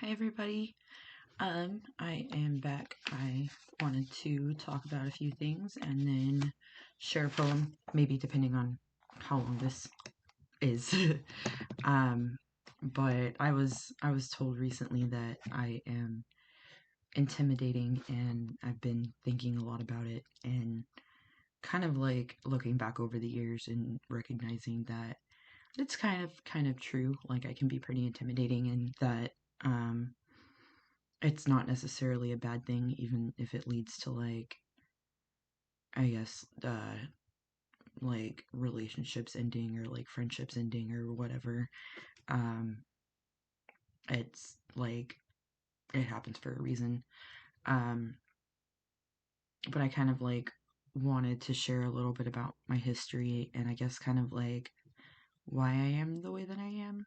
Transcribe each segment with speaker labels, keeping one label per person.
Speaker 1: Hi everybody. I am back. I wanted to talk about a few things and then share a poem, maybe depending on how long this is. um, but I was told recently that I am intimidating, and I've been thinking a lot about it and kind of like looking back over the years and recognizing that it's kind of true. Like I can be pretty intimidating, and that it's not necessarily a bad thing, even if it leads to like, I guess, like relationships ending or like friendships ending or whatever. Um, it's like it happens for a reason. Um, but I kind of like wanted to share a little bit about my history, and I guess kind of like why I am the way that I am.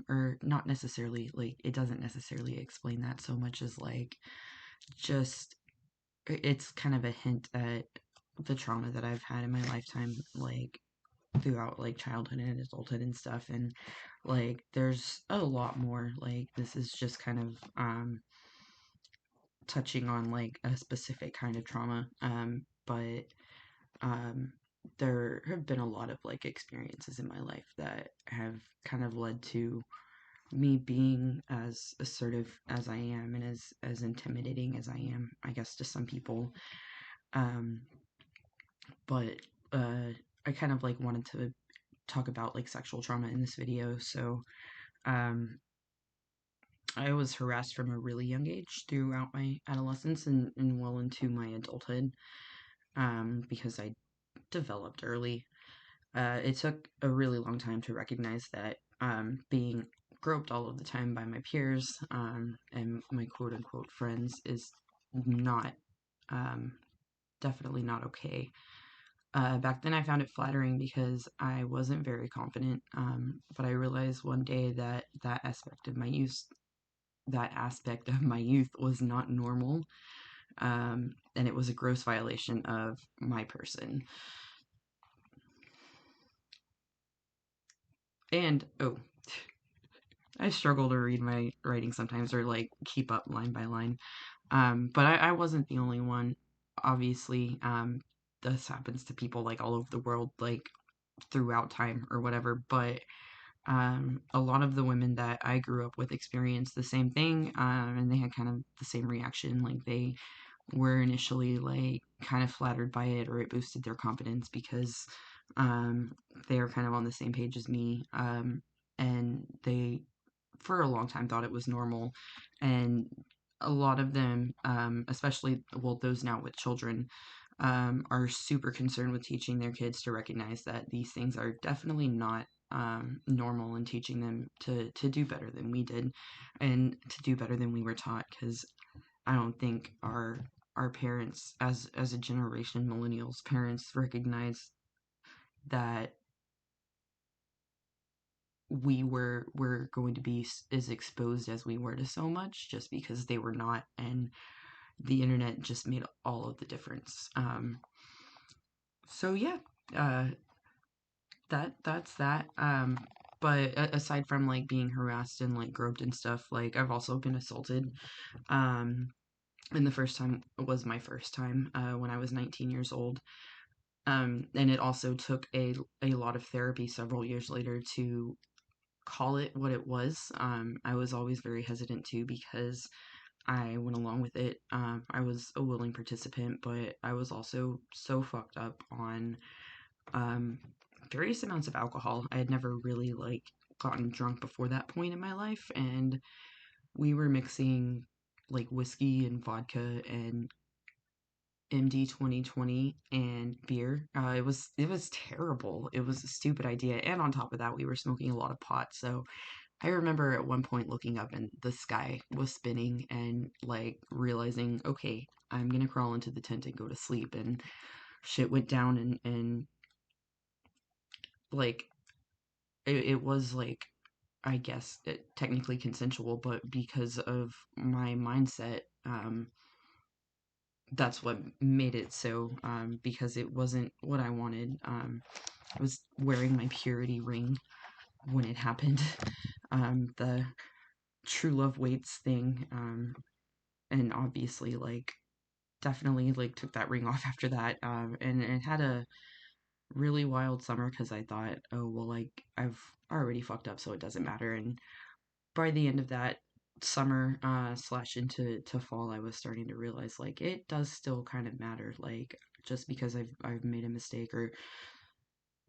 Speaker 1: Or not necessarily, like it doesn't necessarily explain that so much as like just it's kind of a hint at the trauma that I've had in my lifetime, like throughout like childhood and adulthood and stuff. And like there's a lot more. Like this is just kind of touching on like a specific kind of trauma. But um there have been a lot of like experiences in my life that have kind of led to me being as assertive as I am, and as intimidating as I am, I guess, to some people. um but I kind of like wanted to talk about like sexual trauma in this video. So um I was harassed from a really young age throughout my adolescence and well into my adulthood, because I developed early. It took a really long time to recognize that being groped all of the time by my peers, and my quote unquote friends is not, um, definitely not okay. Back then, I found it flattering because I wasn't very confident, but I realized one day that that aspect of my youth was not normal, and it was a gross violation of my person. And oh, I struggle to read my writing sometimes, or like keep up line by line. But I wasn't the only one. Obviously, this happens to people like all over the world, like throughout time or whatever. But a lot of the women that I grew up with experienced the same thing, and they had kind of the same reaction. Like they were initially like kind of flattered by it, or it boosted their confidence because um, they were kind of on the same page as me, and they for a long time thought it was normal. And a lot of them, especially well those now with children, are super concerned with teaching their kids to recognize that these things are definitely not normal, and teaching them to do better than we did, and to do better than we were taught. Because I don't think our parents, as a generation, millennials parents, recognize that were going to be as exposed as we were to so much, just because they were not. And the internet just made all of the difference. So yeah, uh, that's that. But aside from like being harassed and like groped and stuff, like I've also been assaulted. Um, and the first time was my first time, when I was 19 years old. And it also took a lot of therapy several years later to call it what it was. I was always very hesitant to, because I went along with it. I was a willing participant, but I was also so fucked up on um, various amounts of alcohol. I had never really like gotten drunk before that point in my life, and we were mixing like whiskey and vodka and MD 2020 and beer. It was terrible. It was a stupid idea, and on top of that, we were smoking a lot of pot. So I remember at one point looking up and the sky was spinning, and like realizing, okay, I'm gonna crawl into the tent and go to sleep. And shit went down, and like it was like, I guess technically consensual, but because of my mindset, that's what made it so. Because it wasn't what I wanted. I was wearing my purity ring when it happened. The true love waits thing. And obviously, like, definitely, like, took that ring off after that. And it had a really wild summer because I thought, oh, well, like, I've already fucked up, so it doesn't matter. And by the end of that summer, slash into fall, I was starting to realize, like, it does still kind of matter. Like, just because I've made a mistake or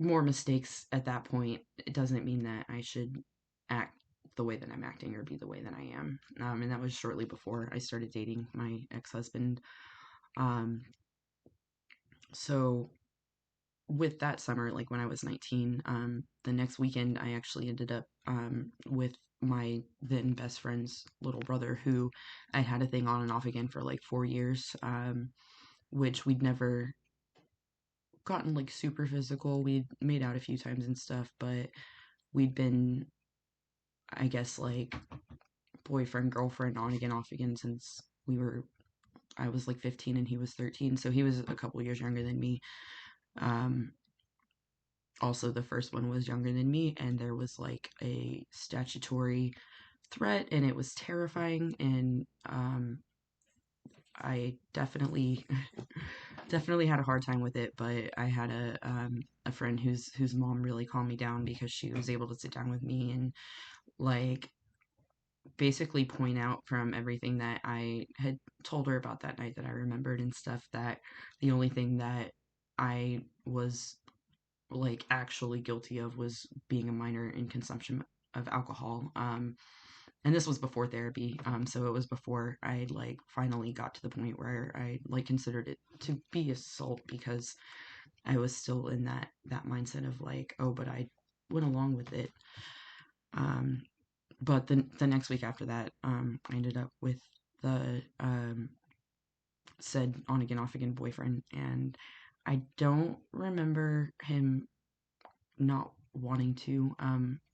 Speaker 1: more mistakes at that point, it doesn't mean that I should act the way that I'm acting or be the way that I am. And that was shortly before I started dating my ex-husband. Um, so with that summer, like when I was 19, the next weekend I actually ended up with my then best friend's little brother, who I had a thing on and off again for like 4 years, which we'd never gotten like super physical. We'd made out a few times and stuff, but we'd been, I guess, like boyfriend, girlfriend, on again, off again since I was like 15 and he was 13. So he was a couple years younger than me. Um, Also, the first one was younger than me, and there was like a statutory threat, and it was terrifying. And I definitely, definitely had a hard time with it. But I had a friend whose mom really calmed me down because she was able to sit down with me and like basically point out from everything that I had told her about that night that I remembered and stuff, that the only thing that I was like actually guilty of was being a minor in consumption of alcohol. And this was before therapy. So it was before I like finally got to the point where I like considered it to be assault, because I was still in that mindset of like, oh, but I went along with it. Um, but the next week after that, I ended up with the said on again off again boyfriend, and I don't remember him not wanting to.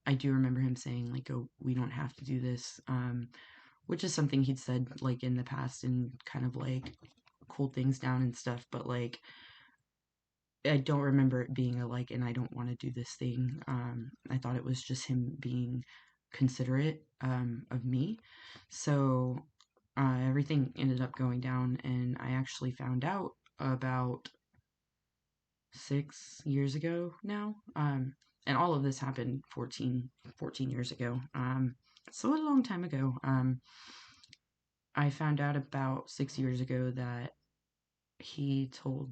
Speaker 1: I do remember him saying like, "Oh, we don't have to do this," which is something he'd said like in the past and kind of like cooled things down and stuff. But like, I don't remember it being a like, and I don't want to do this thing. I thought it was just him being considerate of me. So everything ended up going down, and I actually found out about 6 years ago now. And all of this happened 14 years ago. So a long time ago. I found out about 6 years ago that he told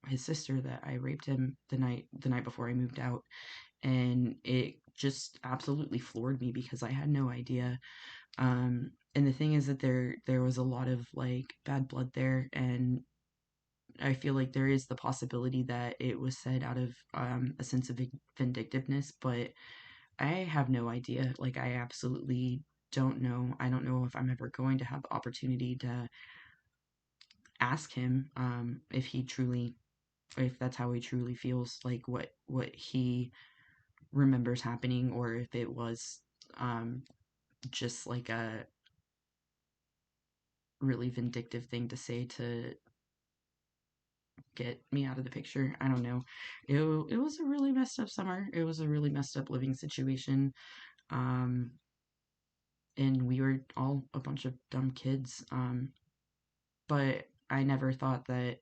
Speaker 1: his sister that I raped him the night before I moved out, and it just absolutely floored me because I had no idea. And the thing is that there was a lot of like bad blood there, and I feel like there is the possibility that it was said out of a sense of vindictiveness, but I have no idea. Like, I absolutely don't know. I don't know if I'm ever going to have the opportunity to ask him if he truly, if that's how he truly feels, like what he remembers happening, or if it was um, just like a really vindictive thing to say to get me out of the picture. I don't know. It was a really messed up summer. It was a really messed up living situation. Um, and we were all a bunch of dumb kids. But I never thought that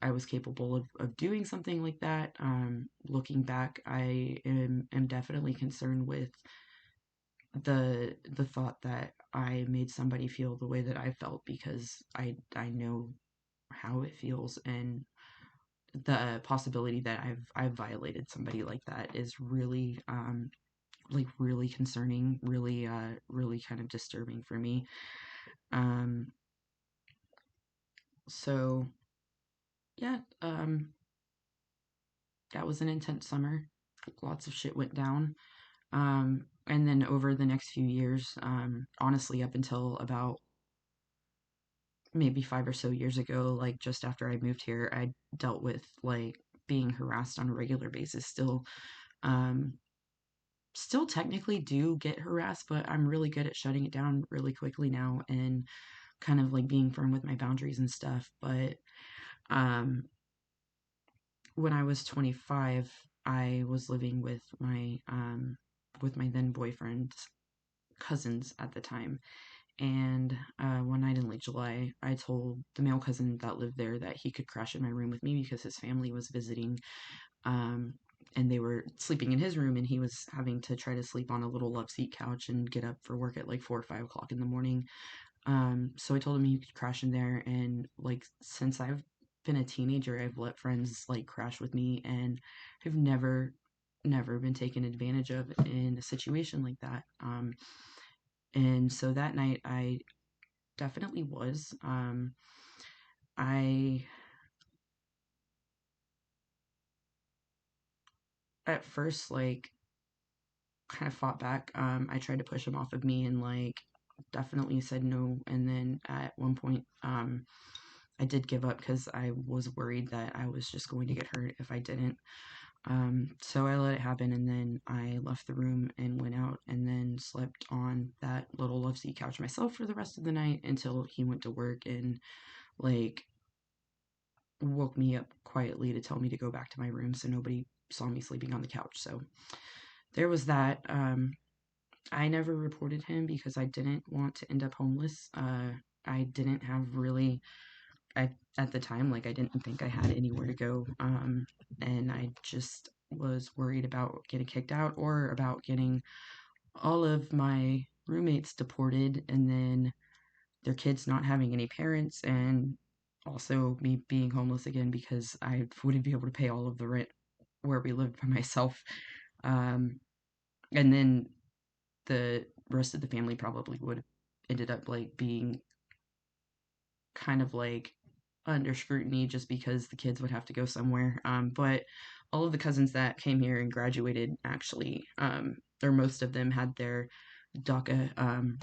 Speaker 1: I was capable of doing something like that. Looking back, am definitely concerned with the thought that I made somebody feel the way that I felt, because I know how it feels, and the possibility that I've violated somebody like that is really like really concerning, really kind of disturbing for me. Um so yeah, that was an intense summer. Lots of shit went down. And then over the next few years, honestly up until about maybe 5 or so years ago, like just after I moved here, I dealt with like being harassed on a regular basis still. Um Still technically do get harassed, but I'm really good at shutting it down really quickly now and kind of like being firm with my boundaries and stuff. But um, when I was 25, I was living with my then boyfriend's cousins at the time. And one night in late July, I told the male cousin that lived there that he could crash in my room with me because his family was visiting, um, and they were sleeping in his room, and he was having to try to sleep on a little love seat couch and get up for work at like 4 or 5 o'clock in the morning. So I told him he could crash in there, and like since I've been a teenager, I've let friends like crash with me, and I've never been taken advantage of in a situation like that. And so that night I definitely was. I at first like kind of fought back. I tried to push him off of me and like definitely said no. And then at one point, I did give up because I was worried that I was just going to get hurt if I didn't. So I let it happen, and then I left the room and went out and then slept on that little love seat couch myself for the rest of the night until he went to work and like woke me up quietly to tell me to go back to my room so nobody saw me sleeping on the couch. So there was that. I never reported him because I didn't want to end up homeless. I didn't have really, I, at the time, like I didn't think I had anywhere to go. And I just was worried about getting kicked out or about getting all of my roommates deported and then their kids not having any parents and also me being homeless again because I wouldn't be able to pay all of the rent where we lived by myself. Um, and then the rest of the family probably would have ended up like being kind of like under scrutiny just because the kids would have to go somewhere. But all of the cousins that came here and graduated actually, or most of them had their DACA,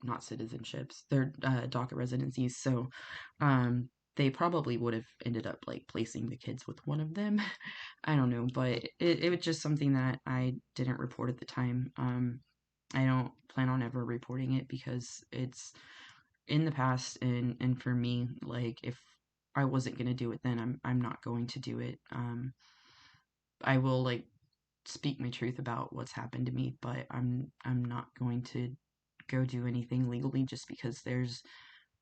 Speaker 1: not citizenships, their DACA residencies. So they probably would have ended up like placing the kids with one of them. I don't know, but it was just something that I didn't report at the time. I don't plan on ever reporting it because it's in the past, and for me, like if I wasn't gonna do it then I'm not going to do it. I will like speak my truth about what's happened to me, but I'm not going to go do anything legally just because there's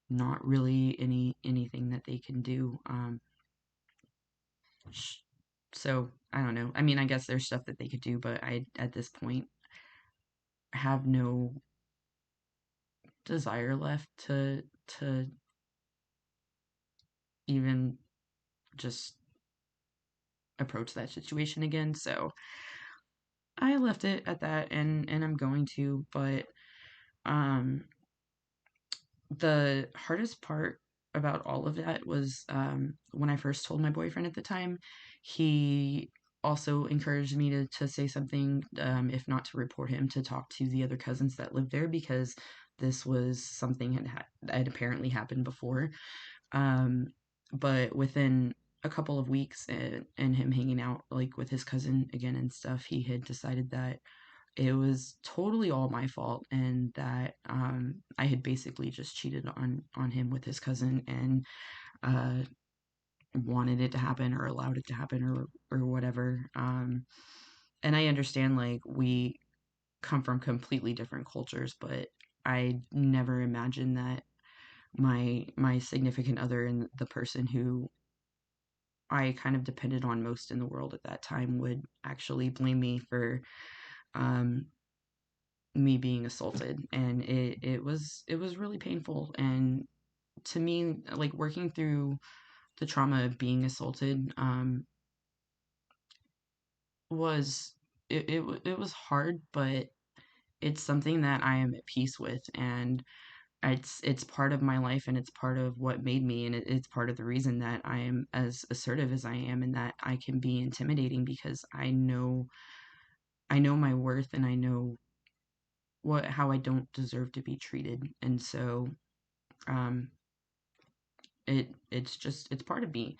Speaker 1: not really anything that they can do. So I don't know. I mean, I guess there's stuff that they could do, but I at this point have no desire left to even just approach that situation again. So I left it at that, and I'm going to, but um the hardest part about all of that was when I first told my boyfriend at the time, he also encouraged me to say something, if not to report him, to talk to the other cousins that lived there because this was something had apparently happened before. Um, but within a couple of weeks and him hanging out like with his cousin again and stuff, he had decided that it was totally all my fault and that I had basically just cheated on him with his cousin and uh, wanted it to happen or allowed it to happen or whatever. And I understand like we come from completely different cultures, but I never imagined that my significant other and the person who I kind of depended on most in the world at that time would actually blame me for um, me being assaulted, and it was really painful. And to me, like working through the trauma of being assaulted was it was hard, but it's something that I am at peace with, and it's part of my life and it's part of what made me, and it's part of the reason that I am as assertive as I am and that I can be intimidating because I know my worth and I know what how I don't deserve to be treated. And so um it's just it's part of me.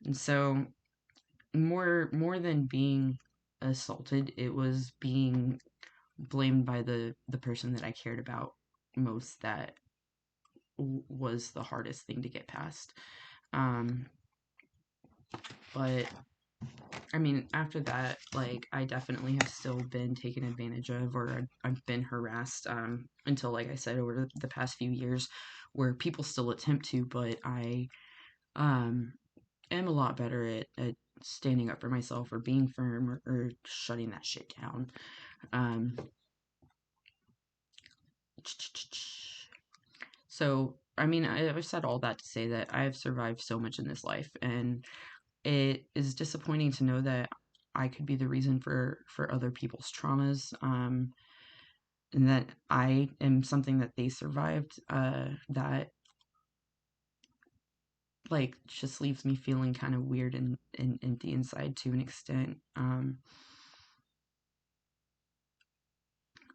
Speaker 1: And so more than being assaulted, it was being blamed by the person that I cared about most that was the hardest thing to get past. um But I mean, after that, like, I definitely have still been taken advantage of, or I've been harassed, until, like I said, over the past few years, where people still attempt to, but I, um, am a lot better at standing up for myself, or being firm, or shutting that shit down. Um, so, I mean, I've said all that to say that I have survived so much in this life, and it is disappointing to know that I could be the reason for other people's traumas, and that I am something that they survived, that, like, just leaves me feeling kind of weird and empty inside to an extent.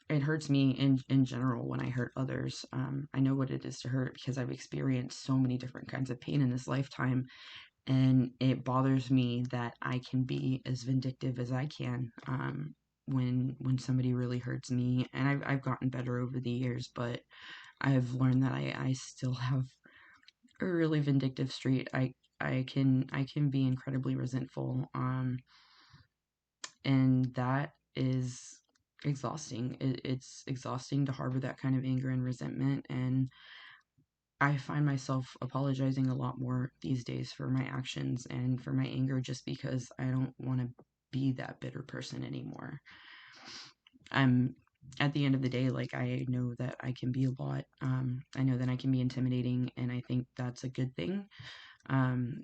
Speaker 1: It hurts me in general when I hurt others. I know what it is to hurt because I've experienced so many different kinds of pain in this lifetime, and it bothers me that I can be as vindictive as I can, when somebody really hurts me. And I've gotten better over the years, but I've learned that I still have a really vindictive streak. I can be incredibly resentful, and that is exhausting. It's exhausting to harbor that kind of anger and resentment, and I find myself apologizing a lot more these days for my actions and for my anger, just because I don't want to be that bitter person anymore. I'm At the end of the day, like, I know that I can be a lot. I know that I can be intimidating, and I think that's a good thing.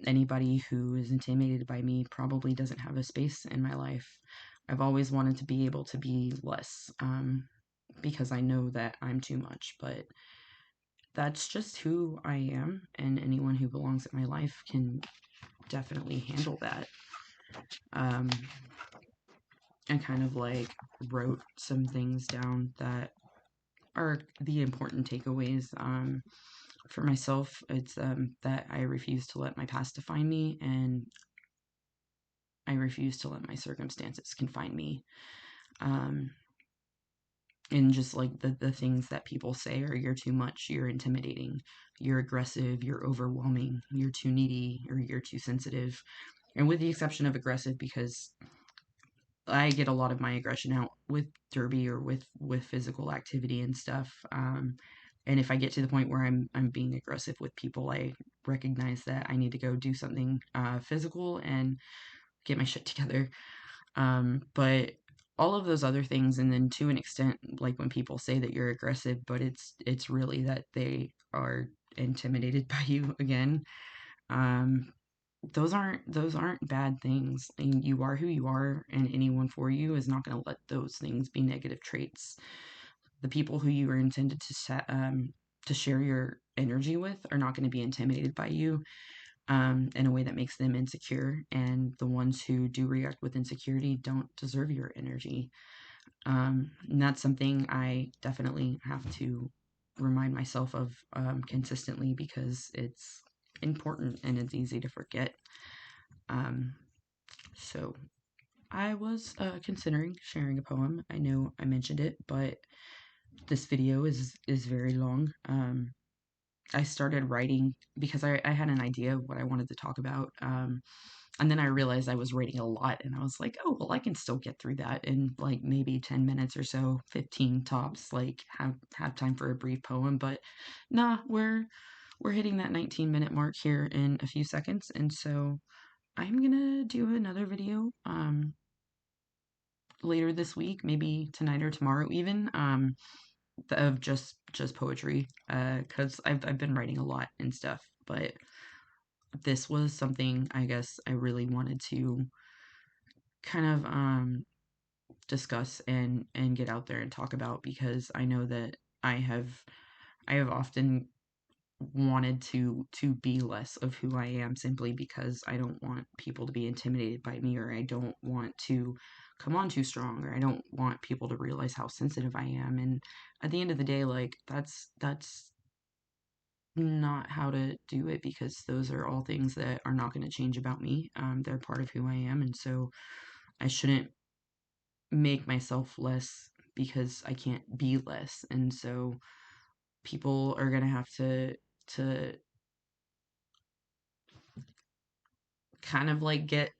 Speaker 1: Anybody who is intimidated by me probably doesn't have a space in my life. I've always wanted to be able to be less, because I know that I'm too much, but that's just who I am, and anyone who belongs in my life can definitely handle that. Um, and kind of, like, wrote some things down that are the important takeaways. For myself, it's, that I refuse to let my past define me, and I refuse to let my circumstances confine me. Um, and just, like, the things that people say are, you're too much, you're intimidating, you're aggressive, you're overwhelming, you're too needy, or you're too sensitive. And with the exception of aggressive, because I get a lot of my aggression out with derby, or with physical activity and stuff. And if I get to the point where I'm being aggressive with people, I recognize that I need to go do something, physical, and get my shit together. But all of those other things, and then to an extent, like, when people say that you're aggressive, but it's really that they are intimidated by you again. Um, those aren't bad things. And you are who you are, and anyone for you is not going to let those things be negative traits. The people who you are intended to share your energy with are not going to be intimidated by you, in a way that makes them insecure. And the ones who do react with insecurity don't deserve your energy. And that's something I definitely have to remind myself of, consistently, because it's important and it's easy to forget. Um, so I was, considering sharing a poem. I know I mentioned it, but this video is very long. I started writing because I had an idea of what I wanted to talk about. And then I realized I was writing a lot, and I was like, oh, well, I can still get through that in, like, maybe 10 minutes or so, 15 tops, like, have time for a brief poem. But nah, we're hitting that 19-minute mark here in a few seconds, and so I'm gonna do another video, later this week, maybe tonight or tomorrow even, of just poetry, because I've been writing a lot and stuff, but this was something I guess I really wanted to kind of, discuss and get out there and talk about, because I know that I have often wanted to be less of who I am, simply because I don't want people to be intimidated by me, or I don't want to come on too strong, or I don't want people to realize how sensitive I am. And at the end of the day, like, that's not how to do it, because those are all things that are not going to change about me. They're part of who I am, and so I shouldn't make myself less because I can't be less. And so people are going to have to kind of like get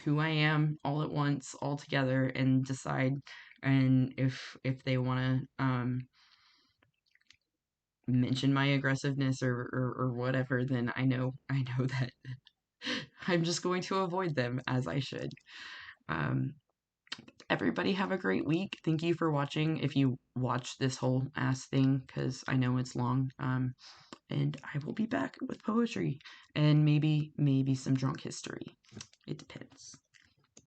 Speaker 1: who I am all at once, all together, and decide. And if they want to mention my aggressiveness or whatever, then I know that I'm just going to avoid them as I should. Um, Everybody have a great week. Thank you for watching. If you watch this whole ass thing, because I know it's long. And I will be back with poetry and maybe some drunk history. It depends.